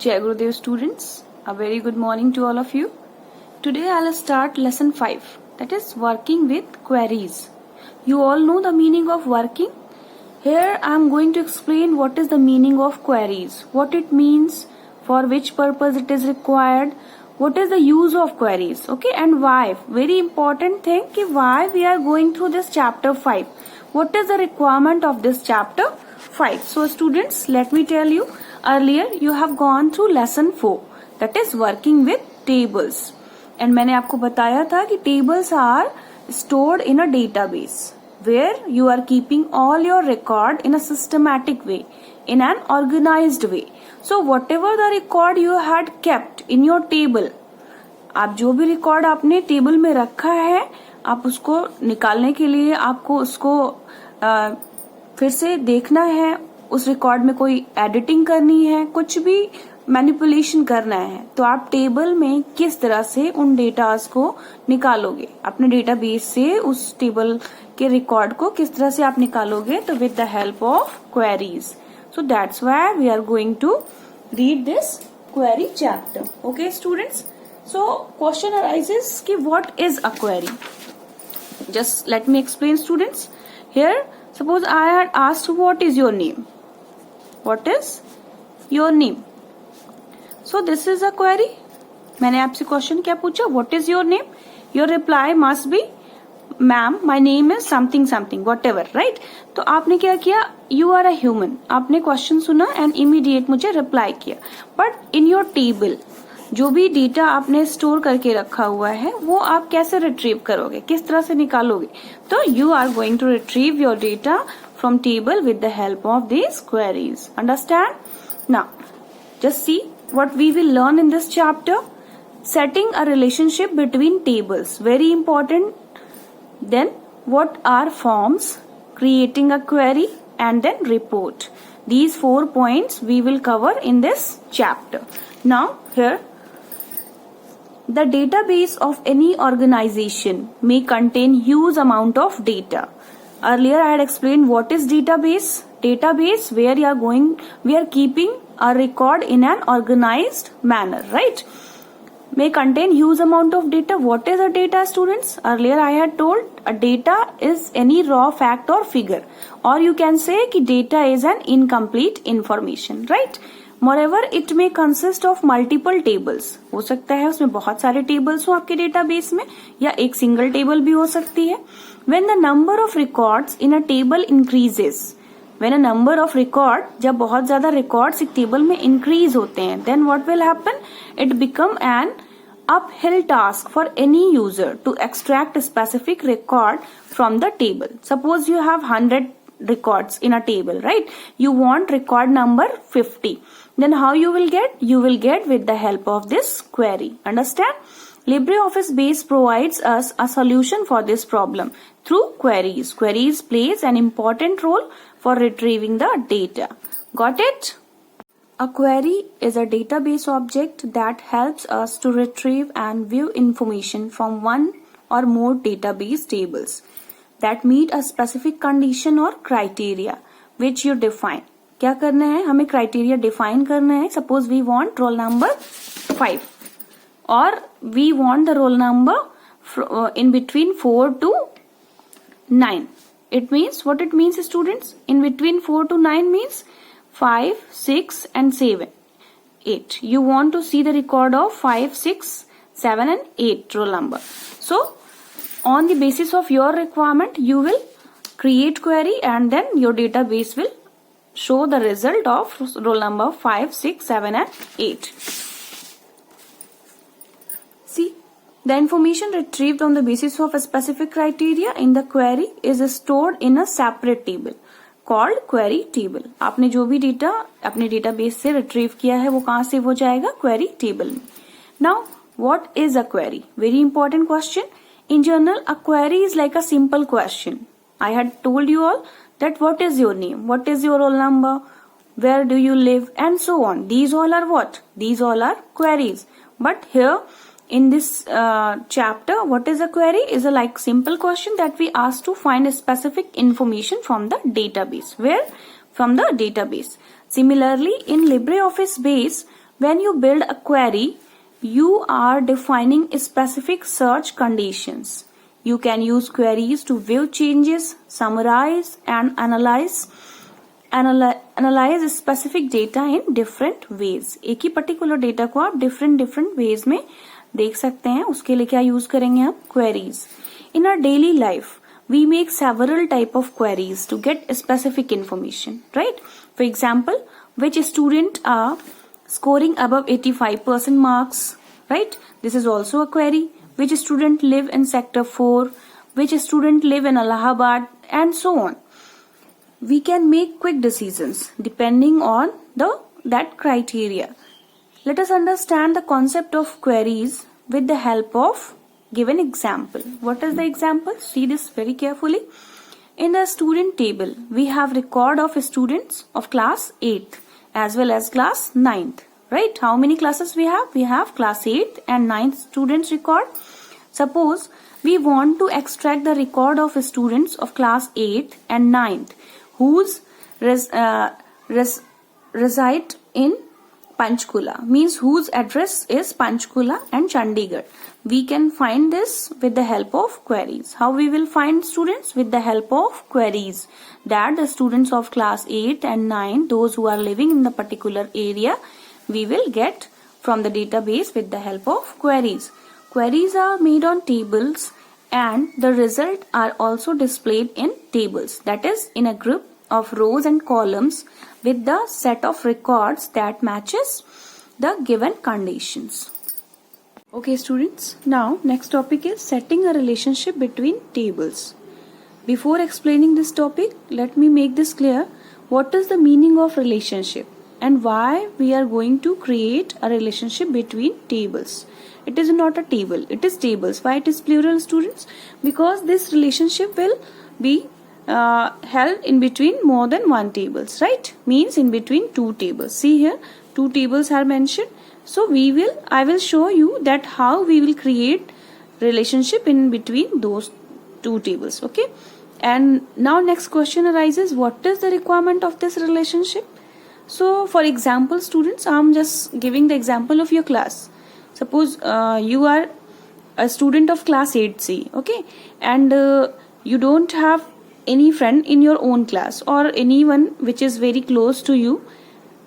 Jai Gurudev students, a very good morning to all of you. Today I'll start lesson 5, that is working with queries. You all know the meaning of working. Here I am going to explain what is the meaning of queries, what it means, for which purpose it is required, what is the use of queries, okay, and why. Very important thing कि why we are going through this chapter 5. What is the requirement of this chapter 5? So students, let me tell you, earlier you have gone through lesson 4, that is working with tables. And मैंने आपको बताया था कि tables are stored in a database where you are keeping all your record in a systematic way, in an organized way. So whatever the record you had kept in your table, आप जो भी record आपने table में रखा है, आप उसको निकालने के लिए आपको उसको फिर से देखना है, उस रिकॉर्ड में कोई एडिटिंग करनी है, कुछ भी मैनिपुलेशन करना है, तो आप टेबल में किस तरह से उन डेटास को निकालोगे, अपने डेटाबेस से उस टेबल के रिकॉर्ड को किस तरह से आप निकालोगे, तो with the help of queries. So that's why we are going to read this query chapter. Okay, students. So question arises कि what is a query? Just let me explain, students. Here, suppose I had asked what is your name. What is your name? So this is a query. मैंने आपसे question क्या पूछा? What is your name? Your reply must be ma'am my name is something something whatever, right. तो आपने क्या किया? You are a human. आपने question सुना एंड इमीडिएट मुझे रिप्लाई किया. बट इन योर टेबल जो भी डेटा आपने स्टोर करके रखा हुआ है वो आप कैसे रिट्रीव करोगे, किस तरह से निकालोगे? तो you are going to retrieve your data from table with the help of these queries. Understand? Now just see what we will learn in this chapter. Setting a relationship between tables, very important. Then what are forms, creating a query, and then report. These 4 points we will cover in this chapter. Now here, the database of any organization may contain huge amount of data. Earlier I had explained what is database. Database where we are keeping a record in an organized manner, right? May contain huge amount of data. What is a data, students? Earlier I had told a data is any raw fact or figure, or you can say कि data is an incomplete information, right? Moreover, it may consist of multiple tables. हो सकता है उसमें बहुत सारे tables हो आपके database में, या एक single table भी हो सकती है. When the number of records in a table increases, when a number of record, जब बहुत ज्यादा records एक table में increase होते हैं, then what will happen? It become an uphill task for any user to extract a specific record from the table. Suppose you have 100 records in a table, right? You want record number 50. Then how you will get? You will get with the help of this query. Understand? LibreOffice Base provides us a solution for this problem through queries. Queries plays an important role for retrieving the data. Got it? A query is a database object that helps us to retrieve and view information from one or more database tables that meet a specific condition or criteria which you define. क्या करना है? हमें criteria define करना है. Suppose we want roll number 5 or we want the roll number in between 4 to 9. It means, what it means, students? In between 4 to 9 means 5, 6 and 7, 8. You want to see the record of 5, 6, 7 and 8 roll number. So on the basis of your requirement, you will create query and then your database will show the result of roll number 5, 6, 7 and 8. See, the information retrieved on the basis of a specific criteria in the query is stored in a separate table called query table. आपने जो भी data अपने database से retrieve किया है वो कहाँ save हो जाएगा? क्वेरी टेबल में. Now, what is a query? Very important question. In general, a query is like a simple question. I had told you all that what is your name, what is your roll number, where do you live, and so on. These all are what? These all are queries. But here in this chapter, what is a query? Is a like simple question that we ask to find a specific information from the database. Where? From the database. Similarly, in LibreOffice Base, When you build a query, you are defining specific search conditions. You can use queries to view changes, summarize and analyze specific data in different ways. एक ही particular data को आप different ways में देख सकते हैं. उसके लिए क्या use करेंगे हम? Queries. In our daily life, we make several type of queries to get specific information, right? For example, which student are scoring above 85% marks, right? This is also a query. Which student live in sector 4? Which student live in Allahabad? And so on. We can make quick decisions depending on that criteria. Let us understand the concept of queries with the help of given example. What is the example? See this very carefully. In the student table, we have record of students of class 8th as well as class 9th. Right? How many classes we have? We have class 8th and 9th students record. Suppose we want to extract the record of students of class 8th and 9th whose reside in Panchkula, means whose address is Panchkula and Chandigarh. We can find this with the help of queries. How we will find students? With the help of queries. That the students of class 8 and 9, those who are living in the particular area, we will get from the database with the help of queries. Queries are made on tables and the result are also displayed in tables, that is in a group of rows and columns with the set of records that matches the given conditions. Okay students, now next topic is setting a relationship between tables. Before explaining this topic, let me make this clear. What is the meaning of relationship and why we are going to create a relationship between tables? It is not a table, it is tables. Why it is plural, students? Because this relationship will be held in between more than one tables, right? Means in between two tables. See here, two tables are mentioned. So I will show you that how we will create relationship in between those two tables. Okay. And now next question arises, what is the requirement of this relationship? So for example, students, I am just giving the example of your class. Suppose you are a student of class 8C, okay, and you don't have any friend in your own class or anyone which is very close to you.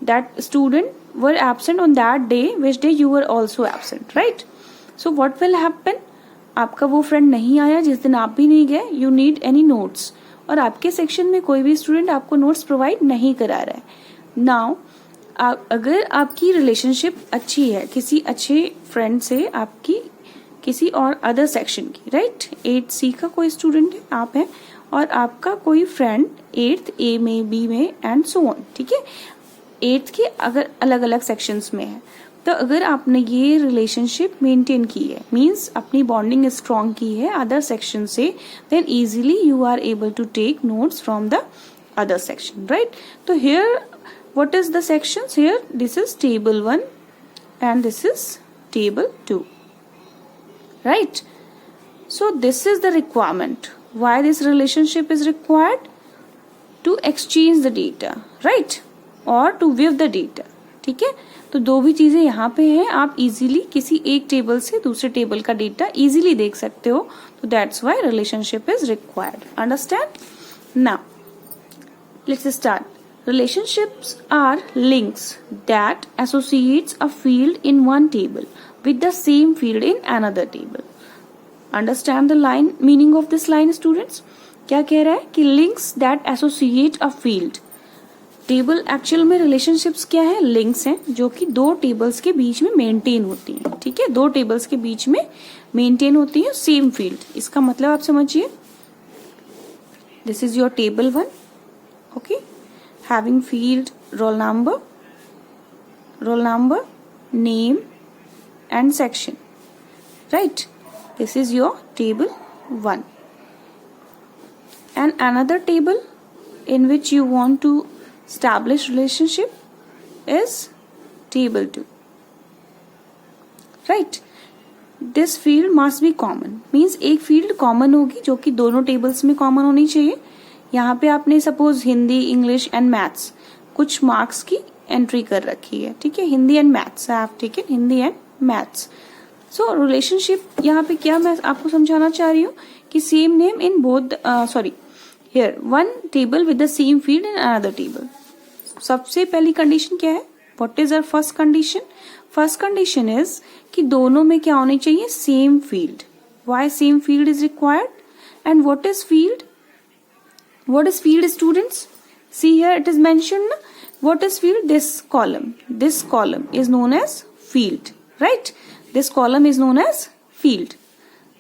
That student were absent on that day, which day you were also absent, right? So what will happen? आपका वो friend नहीं आया जिस दिन आप भी नहीं गए. You need any notes, और आपके सेक्शन में कोई भी स्टूडेंट आपको नोट्स प्रोवाइड नहीं करा रहा है. नाउ अगर आपकी रिलेशनशिप अच्छी है किसी अच्छे फ्रेंड से, आपकी किसी और अदर सेक्शन की, राइट, 8C का कोई स्टूडेंट है, आप हैं, और आपका कोई फ्रेंड 8th A में, B में एंड सो ऑन, ठीक है, 8th के अगर अलग अलग सेक्शंस में है, तो अगर आपने ये रिलेशनशिप मेंटेन की है, मींस अपनी बॉन्डिंग स्ट्रॉन्ग की है अदर सेक्शन से, then easily you are able to take notes from the other section, right? तो here what is the sections? Here this is table 1 and this is table 2, right? So this is the requirement. Why this relationship is required? To exchange the data, right? or to view the data. ठीक है, तो दो भी चीजें यहाँ पे हैं. आप इजीली किसी एक टेबल से दूसरे टेबल का डेटा इजीली देख सकते हो. तो that's why relationship is required. Understand? Now let's start. Relationships are links that associates a field in one table with the same field in another table. Understand the line meaning of this line, students? क्या कह रहा है कि links that associate a field. Table actual में relationships क्या है? Links हैं जो कि दो टेबल्स के बीच में मेंटेन होती हैं. ठीक है, दो टेबल्स के बीच में मेंटेन होती है सेम फील्ड. इसका मतलब आप समझिए, this is your table 1, okay, having field roll number, name and section, right? This is your table 1. And another table in which you want to establish relationship is table 2, right? This field must be common, means एक field common होगी जो कि दोनों tables में common होनी चाहिए. यहाँ पे आपने suppose Hindi, English and maths कुछ मार्क्स की एंट्री कर रखी है, ठीक है, Hindi and maths, I have taken Hindi and maths. So relationship यहाँ पे क्या मैं आपको समझाना चाह रही हूँ कि same name in both, sorry here one table with the same field in another table. सबसे पहली कंडीशन क्या है, what is our first condition? First condition is कि दोनों में क्या होनी चाहिए, same field. Why same field is required? And what is field? What is field, students? See here it is mentioned. What is field? This column. This column is known as field, right? This column is known as field.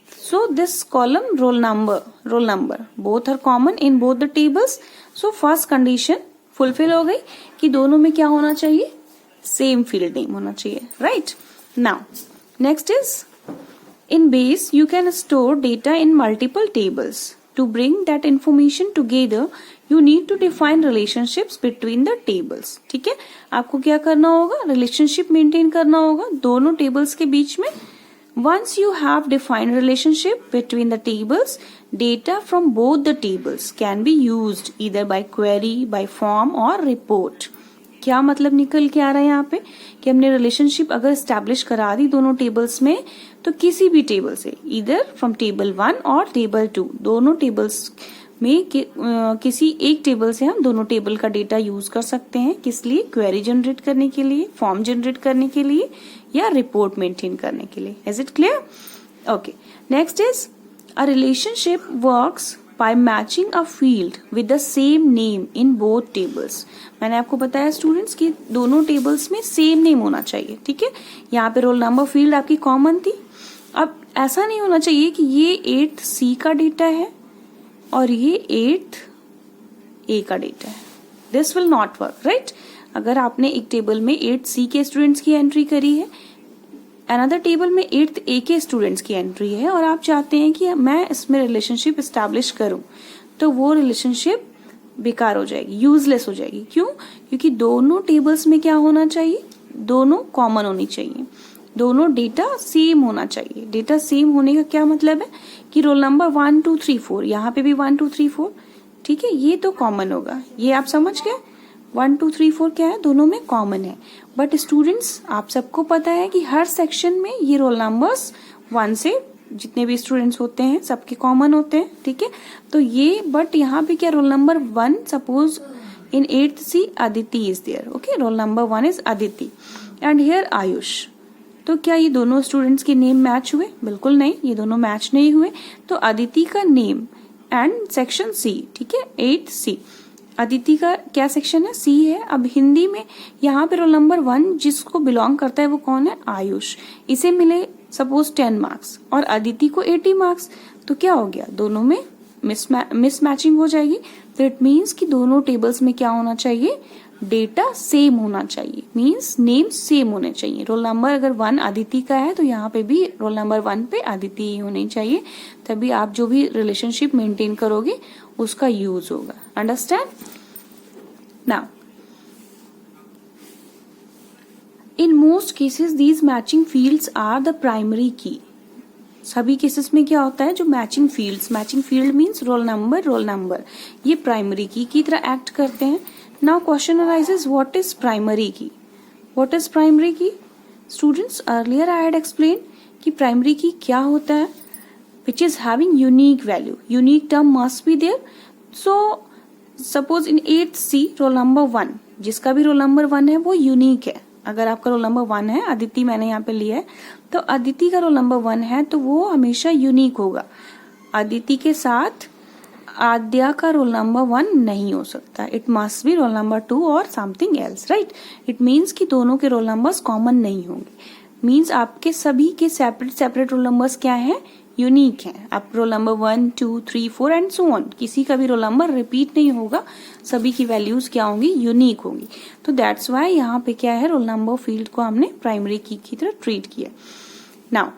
So this column roll number both are common in both the tables. So first condition fulfill हो गई कि दोनों में क्या होना चाहिए, same field name होना चाहिए, right? Now next is in base you can store data in multiple tables. To bring that information together, you need to define relationships between the tables. ठीक है, आपको क्या करना होगा, relationship maintain करना होगा दोनों tables के बीच में. Once you have defined relationship between the tables, data from both the tables can be used either by query, by form or report. क्या मतलब निकल के आ रहा है यहाँ पे कि हमने रिलेशनशिप अगर स्टैब्लिश करा दी दोनों टेबल्स में, तो किसी भी टेबल से, इधर फ्रॉम टेबल 1 और टेबल 2, दोनों टेबल्स में किसी एक टेबल से हम दोनों टेबल का डेटा यूज कर सकते हैं. किस लिए? क्वेरी जनरेट करने के लिए, फॉर्म जनरेट करने के लिए या रिपोर्ट मेंटेन करने के लिए. Is it clear? Okay, next is a relationship works by matching a field with the same name in both tables. मैंने आपको बताया स्टूडेंट्स कि दोनों टेबल्स में सेम नेम होना चाहिए, ठीक है. यहाँ पे रोल नंबर फील्ड आपकी कॉमन थी. अब ऐसा नहीं होना चाहिए कि ये 8th C का डेटा है और ये 8th A का डेटा है. This will not work, right? अगर आपने एक टेबल में 8th C के स्टूडेंट्स की एंट्री करी है, अनदर टेबल में 8th A के स्टूडेंट्स की एंट्री है और आप चाहते हैं कि मैं इसमें रिलेशनशिप एस्टैब्लिश करूं, तो वो रिलेशनशिप बेकार हो जाएगी, यूजलेस हो जाएगी. क्यों? क्योंकि दोनों टेबल्स में क्या होना चाहिए, दोनों कॉमन होनी चाहिए, दोनों डेटा सेम होना चाहिए. डेटा सेम होने का क्या मतलब है कि रोल नंबर 1 2 3 4, यहाँ पे भी 1 2 3 4, ठीक है, ये तो कॉमन होगा. ये आप समझ गए, 1 2 3 4 क्या है, दोनों में कॉमन है. बट स्टूडेंट्स आप सबको पता है कि हर सेक्शन में ये रोल नंबर्स 1 से जितने भी स्टूडेंट्स होते हैं सबके कॉमन होते हैं, ठीक है. तो ये बट यहाँ पे क्या roll number 1, suppose in 8th C Aditi is there, okay, roll number 1 is Aditi and here Ayush. तो क्या ये दोनों स्टूडेंट्स के नेम मैच हुए? बिल्कुल नहीं, ये दोनों मैच नहीं हुए. तो अदिति का नेम एंड सेक्शन C, ठीक है, 8th C. अदिति का क्या सेक्शन है? C है. अब हिंदी में यहाँ पे रोल नंबर 1 जिसको बिलोंग करता है वो कौन है? आयुष. इसे मिले सपोज 10 मार्क्स और अदिति को 80 मार्क्स. तो क्या हो गया, दोनों में मिसमैचिंग हो जाएगी. तो इट मीन्स कि दोनों टेबल्स में क्या होना चाहिए, डेटा सेम होना चाहिए, मीन्स नेम सेम होने चाहिए. रोल नंबर अगर 1 अदिति का है तो यहाँ पे भी रोल नंबर 1 पे अदिति ही होनी चाहिए, तभी आप जो भी रिलेशनशिप मेंटेन करोगे उसका यूज होगा. Understand? Now in most cases these matching fields are the primary key. सभी केसेस में क्या होता है, जो matching field means roll number, ये प्राइमरी की तरह एक्ट करते हैं. Now question arises, what is primary key? What is primary key? Students, earlier I had explained कि primary key क्या होता है, which is having unique value. Unique term must be there. So suppose in 8th C roll number 1, जिसका भी roll number 1 है वो unique है. अगर आपका रोल नंबर 1 है, अदिति मैंने यहाँ पे लिया है, तो अदिति का रोल नंबर 1 है तो वो हमेशा यूनिक होगा. अदिति के साथ आद्या का रोल नंबर 1 नहीं हो सकता. It must be roll number 2 और something else, right? It means कि दोनों के रोल नंबर्स कॉमन नहीं होंगे. मीन्स आपके सभी के सेपरेट रोल नंबर्स क्या हैं, यूनिक हैं. आप role number 1 2 3 4 and so on, किसी का भी रोल नंबर रिपीट नहीं होगा, सभी की वैल्यूज क्या होंगी, यूनिक होंगी. तो दैट्स वाई यहाँ पे क्या है, रोल नंबर फील्ड को हमने प्राइमरी की तरह ट्रीट किया. Now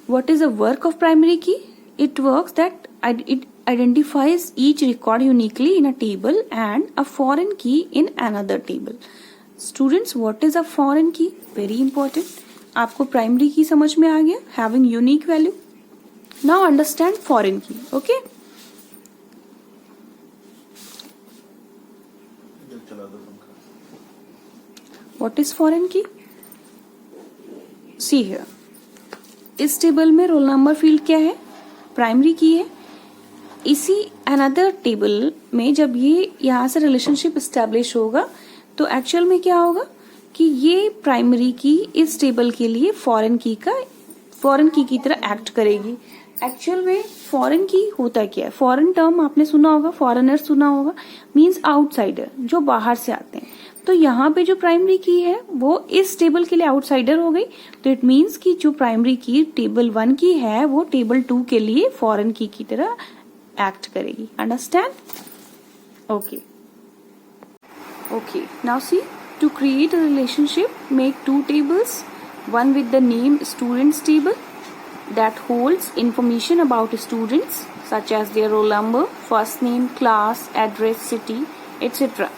what is the work of primary key? It works that it identifies each record uniquely in a table and a foreign key in another table. Students, what is a foreign key? Very important. आपको primary key समझ में आ गया, having unique value. Now understand foreign key, okay? What is foreign key? See here. इस table में roll number field क्या है? Primary की है. इसी अनदर टेबल में जब ये यहाँ से रिलेशनशिप स्टैब्लिश होगा तो एक्चुअल में क्या होगा कि ये प्राइमरी की इस टेबल के लिए फॉरेन की की तरह एक्ट करेगी. एक्चुअल में फॉरेन की होता क्या है? फॉरेन टर्म आपने सुना होगा, फॉरेनर सुना होगा, मींस आउटसाइडर, जो बाहर से आते हैं. तो यहाँ पे जो प्राइमरी की है वो इस टेबल के लिए आउटसाइडर हो गई. तो इट मींस कि जो प्राइमरी की टेबल 1 की है वो टेबल 2 के लिए फॉरेन की तरह एक्ट करेगी. Understand? Okay. Now see, to create a relationship, make two tables. One with the name students table that holds information about students such as their roll number, first name, class, address, city, etc.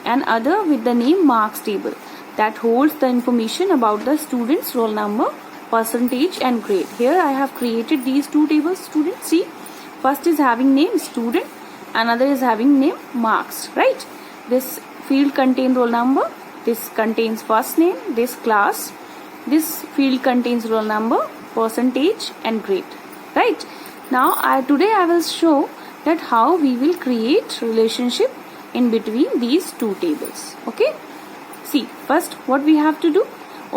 And other with the name marks table that holds the information about the student's roll number, percentage and grade. Here I have created these two tables, students. See, first is having name student, another is having name marks, right? This field contains roll number, this contains first name, this class, this field contains roll number, percentage and grade, right? Now today I will show that how we will create relationship in between these two tables. Okay, see, first what we have to do,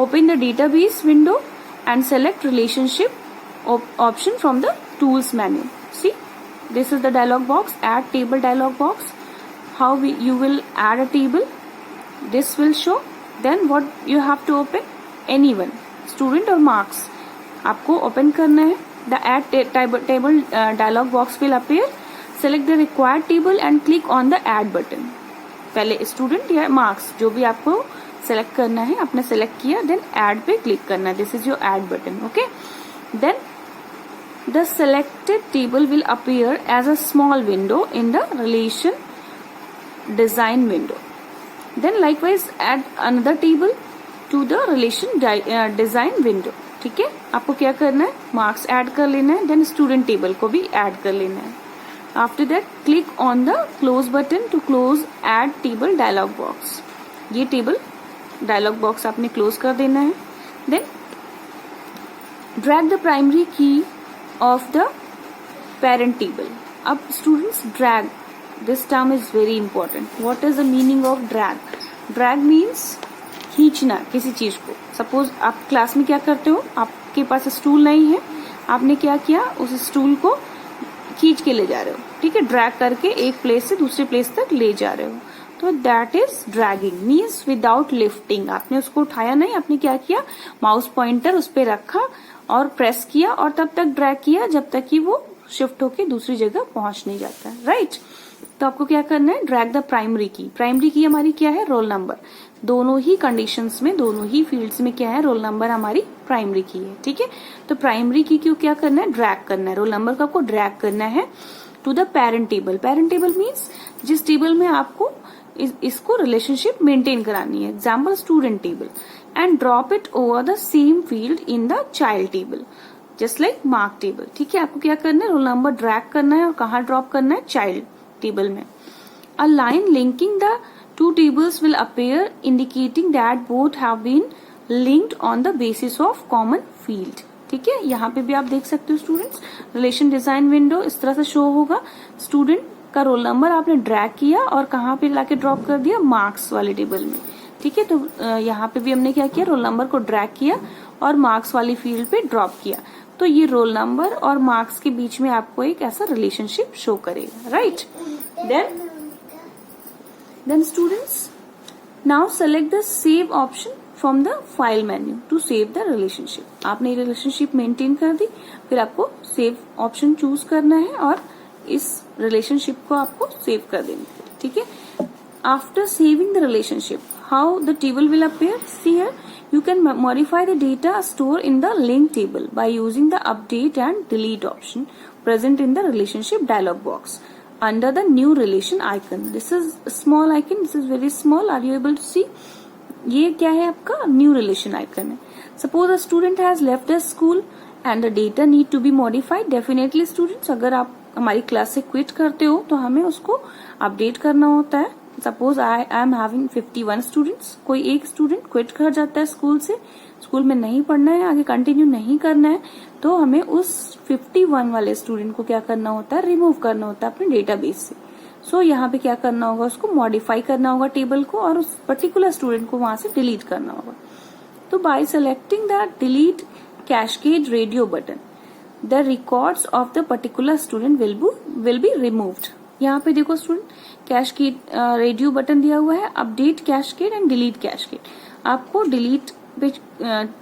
open the database window and select relationship option from the tools menu. See, this is the dialog box, add table dialog box. How you will add a table, this will show. Then what you have to open, anyone, student or marks, आपको open करना है. The add table dialog box will appear. Select the required table and click on the add button. पहले student या marks जो भी आपको select करना है आपने select किया, then add पे click करना है. This is your add button. Okay, then the selected table will appear as a small window in the relation design window. Then likewise add another table to the relation design window. ठीक है, आपको क्या करना है, marks add कर लेना है, then student table को भी ऐड कर लेना है. After that click on the close button to close add table dialog box. ये टेबल डायलॉग बॉक्स आपने क्लोज कर देना है. Then drag the primary key of the parent table. अब students drag, this term is very important. What is the meaning of drag? Drag means खींचना किसी चीज को. सपोज आप क्लास में क्या करते हो, आपके पास स्टूल नहीं है, आपने क्या किया, उस स्टूल को खींच के ले जा रहे हो. ठीक है, ड्रैग करके एक प्लेस से दूसरे प्लेस तक ले जा रहे हो. तो that is dragging, means without lifting. आपने उसको उठाया नहीं, आपने क्या किया, माउस पॉइंटर उस पर रखा और प्रेस किया और तब तक ड्रैग किया जब तक कि वो शिफ्ट होके दूसरी जगह पहुंच नहीं जाता है. राइट, तो आपको क्या करना है, ड्रैग द प्राइमरी की. प्राइमरी की हमारी क्या है, रोल नंबर. दोनों ही कंडीशंस में, दोनों ही फील्ड्स में क्या है, रोल नंबर हमारी प्राइमरी की है. ठीक है, तो प्राइमरी की क्यों क्या करना है, ड्रैग करना है. रोल नंबर का आपको ड्रैग करना है to the parent table. Parent table means जिस टेबल में आपको इसको रिलेशनशिप मेंटेन करानी है. Example student table. And drop it over the same field in the child table, just like mark table. ठीक है, आपको क्या करना है, रोल नंबर ड्रैग करना है और कहाँ ड्रॉप करना है, चाइल्ड टेबल में. A line linking the two tables will appear indicating that both have been linked on the basis of common field. ठीक है, यहाँ पे भी आप देख सकते हो स्टूडेंट्स, रिलेशन डिजाइन विंडो इस तरह से शो होगा. स्टूडेंट का रोल नंबर आपने ड्रैग किया और कहाँ पे लाके ड्रॉप कर दिया, मार्क्स वाले टेबल में. ठीक है, तो यहाँ पे भी हमने क्या किया, रोल नंबर को ड्रैग किया और मार्क्स वाली फील्ड पे ड्रॉप किया. तो ये रोल नंबर और मार्क्स के बीच में आपको एक ऐसा रिलेशनशिप शो करेगा. Right, then students now select the save option from the file menu to save the relationship. आपने रिलेशनशिप मेंटेन कर दी, फिर आपको सेव ऑप्शन चूज करना है और इस रिलेशनशिप को आपको सेव कर देना है. ठीक है, after saving the relationship, how the table will appear, see here, you can modify the data stored in the link table by using the update and delete option present in the relationship dialog box under the new relation icon. This is a small icon, this is very small. Are you able to see? ये क्या है आपका new relation icon है. Suppose a student has left the school and the data need to be modified. Definitely students, अगर आप हमारी class से quit करते हो तो हमें उसको अपडेट करना होता है. Suppose I am having 51 students, कोई एक स्टूडेंट क्विट कर जाता है स्कूल से, स्कूल में नहीं पढ़ना है, आगे कंटिन्यू नहीं करना है, तो हमें उस 51 वाले स्टूडेंट को क्या करना होता है, रिमूव करना होता है अपने डेटाबेस से। सो यहाँ पे क्या करना होगा, उसको मॉडिफाई करना होगा टेबल को, और उस पर्टिकुलर स्टूडेंट को वहां से डिलीट करना होगा। तो bye selecting the delete cascade radio button, the records of the particular student will be removed. यहाँ पे देखो स्टूडेंट, कैस्केड रेडियो बटन दिया हुआ है, update cascade and delete cascade. आपको डिलीट पे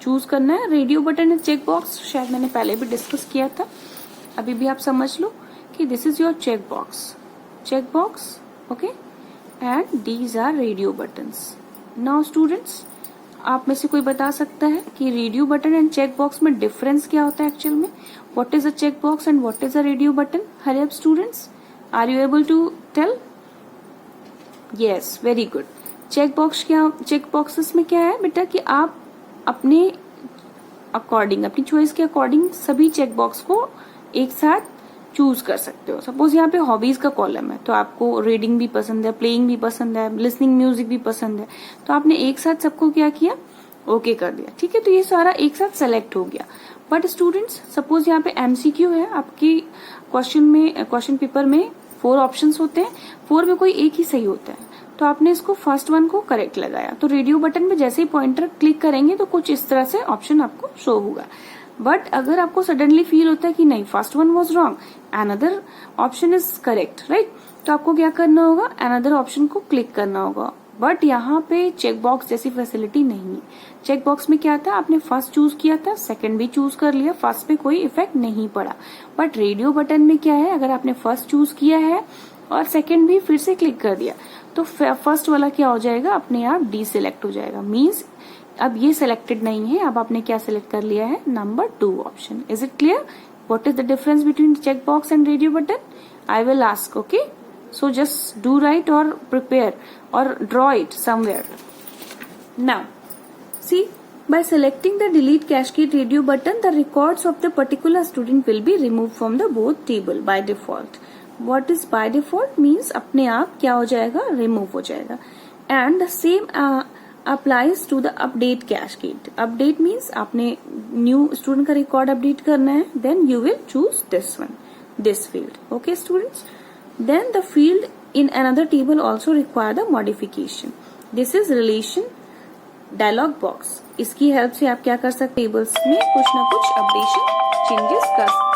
चूज करना है। रेडियो बटन है चेक बॉक्स, शायद मैंने पहले भी डिस्कस किया था, अभी भी आप समझ लो कि this is your check box, okay, and these are radio buttons. Now students, आप में से कोई बता सकता है कि radio button and check box में डिफरेंस क्या होता है एक्चुअल में? What is a check box and what is a radio button? Hurry up students, are you able to tell? Yes, very good. Check boxes में क्या है बेटा कि आप अपने अकॉर्डिंग, अपनी चॉइस के अकॉर्डिंग सभी चेक बॉक्स को एक साथ चूज कर सकते हो। सपोज यहाँ पे हॉबीज का कॉलम है, तो आपको रीडिंग भी पसंद है, प्लेइंग भी पसंद है, लिसनिंग म्यूजिक भी पसंद है, तो आपने एक साथ सबको क्या किया, ओके कर दिया, ठीक है। तो ये सारा एक साथ सेलेक्ट हो गया। बट स्टूडेंट्स, सपोज यहाँ पे एमसीक्यू है, आपकी क्वेश्चन पेपर में 4 ऑप्शंस होते हैं, 4 में कोई एक ही सही होता है, तो आपने इसको फर्स्ट वन को करेक्ट लगाया, तो रेडियो बटन में जैसे ही पॉइंटर क्लिक करेंगे तो कुछ इस तरह से ऑप्शन आपको शो होगा। बट अगर आपको सडनली फील होता है कि नहीं, first one was wrong, another option is correct, right, तो आपको क्या करना होगा, अनदर ऑप्शन को क्लिक करना होगा। बट यहाँ पे चेक बॉक्स जैसी फैसिलिटी नहीं है। चेक बॉक्स में क्या था, आपने फर्स्ट चूज किया था, सेकंड भी चूज कर लिया, फर्स्ट पे कोई इफेक्ट नहीं पड़ा। बट रेडियो बटन में क्या है, अगर आपने फर्स्ट चूज किया है और सेकंड भी फिर से क्लिक कर दिया, तो फर्स्ट वाला क्या हो जाएगा, अपने आप डीसिलेक्ट हो जाएगा। मीन्स अब ये सिलेक्टेड नहीं है, अब आपने क्या सिलेक्ट कर लिया है, number 2 option. Is it clear? What is the difference between check box and radio button? I will ask, okay, so just do write और प्रिपेयर और draw it somewhere. Now see, by selecting the delete cascade radio button, the records of the particular student will be removed from the both table by default. What is by default means अपने आप क्या हो जाएगा, remove हो जाएगा। And the same applies to the update cascade. Update means आपने new student का record update करना है, then you will choose this one, this field. Okay students? Then the field in another table also require the modification. This is relation dialog box. इसकी help से आप क्या कर सकते, टेबल्स में कुछ ना कुछ अपडेशन चेंजेस कर सकते।